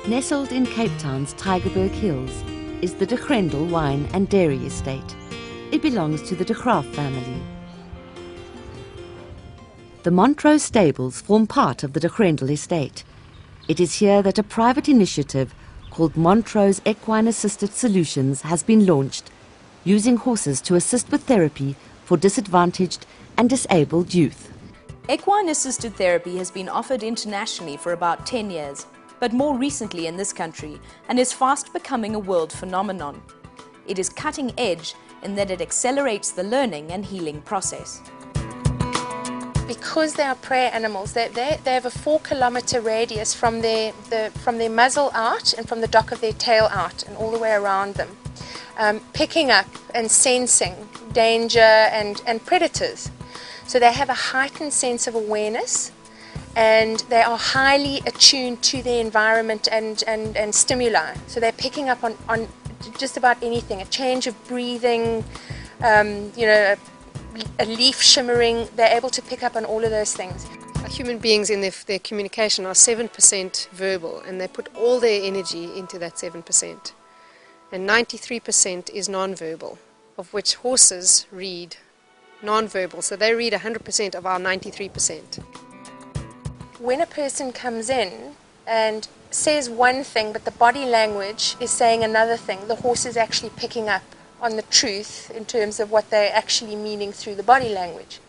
Nestled in Cape Town's Tygerberg Hills is the De Grendel Wine and Dairy Estate. It belongs to the De Graaf family. The Montrose stables form part of the De Grendel estate. It is here that a private initiative called Montrose Equine Assisted Solutions has been launched, using horses to assist with therapy for disadvantaged and disabled youth. Equine assisted therapy has been offered internationally for about 10 years, but more recently in this country, and is fast becoming a world phenomenon. It is cutting edge in that it accelerates the learning and healing process. Because they are prey animals, they have a 4-kilometer radius from their muzzle out and from the dock of their tail out and all the way around them, picking up and sensing danger and predators. So they have a heightened sense of awareness, and they are highly attuned to their environment and stimuli. So they're picking up on just about anything, a change of breathing, a leaf shimmering. They're able to pick up on all of those things. Human beings in their communication are 7% verbal, and they put all their energy into that 7%. And 93% is non-verbal, of which horses read non-verbal, so they read 100% of our 93%. When a person comes in and says one thing, but the body language is saying another thing, the horse is actually picking up on the truth in terms of what they're actually meaning through the body language,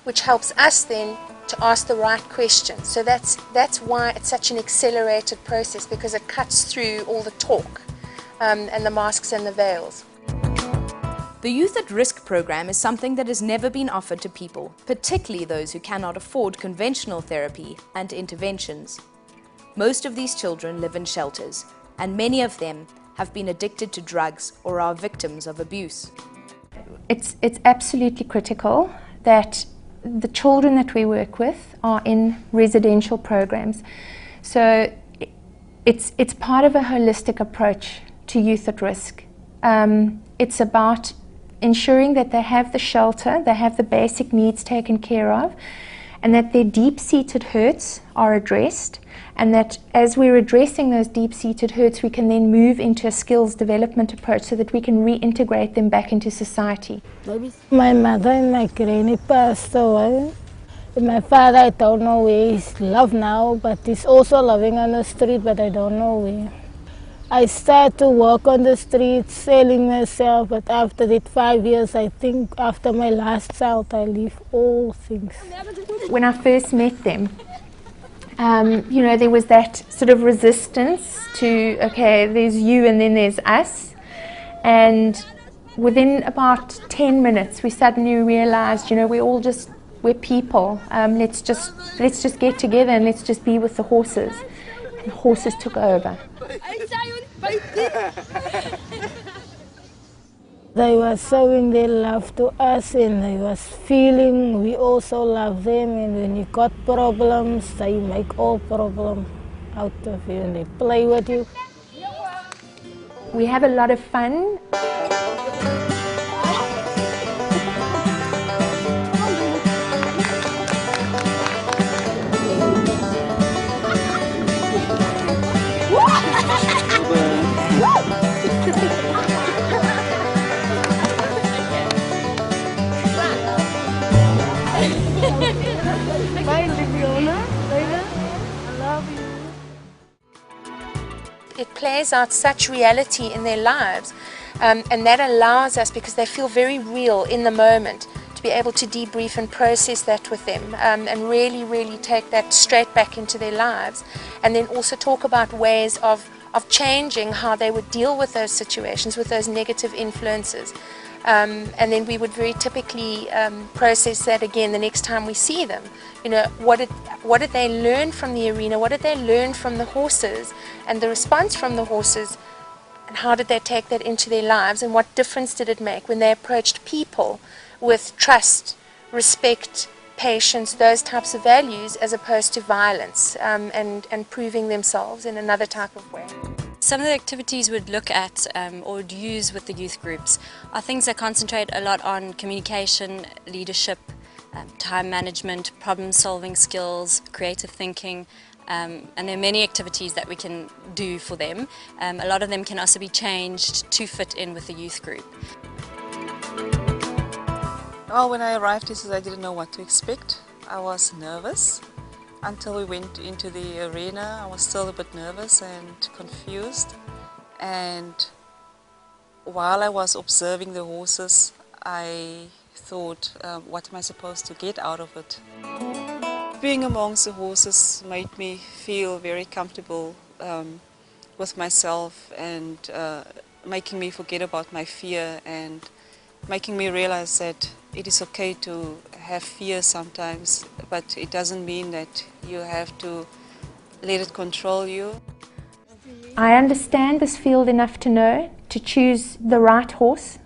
which helps us then to ask the right questions. So that's why it's such an accelerated process, because it cuts through all the talk and the masks and the veils. The Youth at Risk program is something that has never been offered to people, particularly those who cannot afford conventional therapy and interventions. Most of these children live in shelters, and many of them have been addicted to drugs or are victims of abuse. It's absolutely critical that the children that we work with are in residential programs. So it's part of a holistic approach to youth at risk. It's about ensuring that they have the shelter, they have the basic needs taken care of, and that their deep-seated hurts are addressed, and that as we're addressing those deep-seated hurts, we can then move into a skills development approach so that we can reintegrate them back into society. My mother and my granny passed away. My father, I don't know where he's loved now, but he's also living on the street, but I don't know where. I started to walk on the streets, selling myself, but after that 5 years, I think after my last child, I leave all things. When I first met them, there was that sort of resistance to, okay, there's you and then there's us. And within about 10 minutes, we suddenly realized, we're people. Let's just get together and let's just be with the horses. And horses took over. They were showing their love to us, and they was feeling we also love them, and when you got problems, they make all problems out of you and they play with you. We have a lot of fun. It plays out such reality in their lives, and that allows us, because they feel very real in the moment, to be able to debrief and process that with them, and really take that straight back into their lives, and then also talk about ways of changing how they would deal with those situations, with those negative influences. And then we would very typically process that again the next time we see them. What did they learn from the arena? What did they learn from the horses and the response from the horses? And how did they take that into their lives? And what difference did it make when they approached people with trust, respect, patience, those types of values, as opposed to violence and proving themselves in another type of way? Some of the activities we'd look at or would use with the youth groups are things that concentrate a lot on communication, leadership, time management, problem-solving skills, creative thinking, and there are many activities that we can do for them. A lot of them can also be changed to fit in with the youth group. Well, when I arrived here, I didn't know what to expect. I was nervous. Until we went into the arena, I was still a bit nervous and confused. And while I was observing the horses, I thought, what am I supposed to get out of it? Being amongst the horses made me feel very comfortable with myself, and making me forget about my fear, and making me realize that it is okay to have fear sometimes, but it doesn't mean that you have to let it control you. I understand this field enough to know to choose the right horse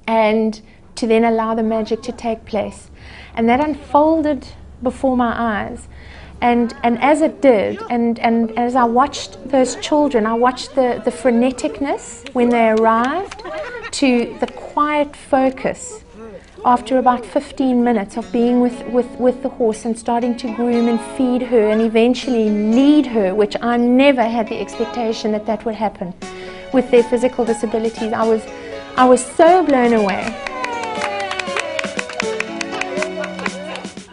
and to then allow the magic to take place. And that unfolded before my eyes. And as it did, and as I watched those children, I watched the freneticness when they arrived to the quiet focus after about 15 minutes of being with the horse and starting to groom and feed her and eventually lead her, which I never had the expectation that that would happen with their physical disabilities. I was so blown away.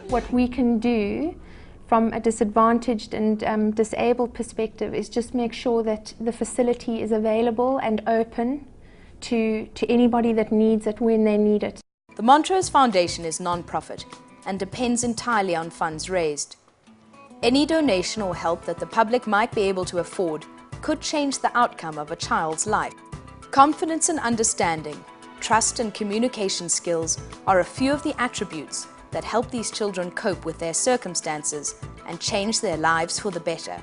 What we can do from a disadvantaged and disabled perspective is just make sure that the facility is available and open to anybody that needs it when they need it. The Montrose Foundation is non-profit and depends entirely on funds raised. Any donation or help that the public might be able to afford could change the outcome of a child's life. Confidence and understanding, trust and communication skills are a few of the attributes that help these children cope with their circumstances and change their lives for the better.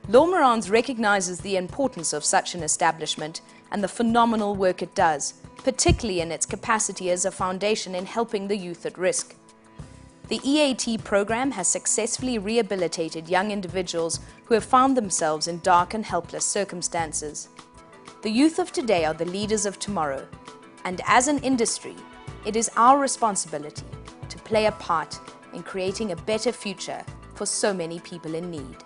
L'Ormarins recognizes the importance of such an establishment and the phenomenal work it does, particularly in its capacity as a foundation in helping the youth at risk. The EAT program has successfully rehabilitated young individuals who have found themselves in dark and helpless circumstances. The youth of today are the leaders of tomorrow, and as an industry, it is our responsibility to play a part in creating a better future for so many people in need.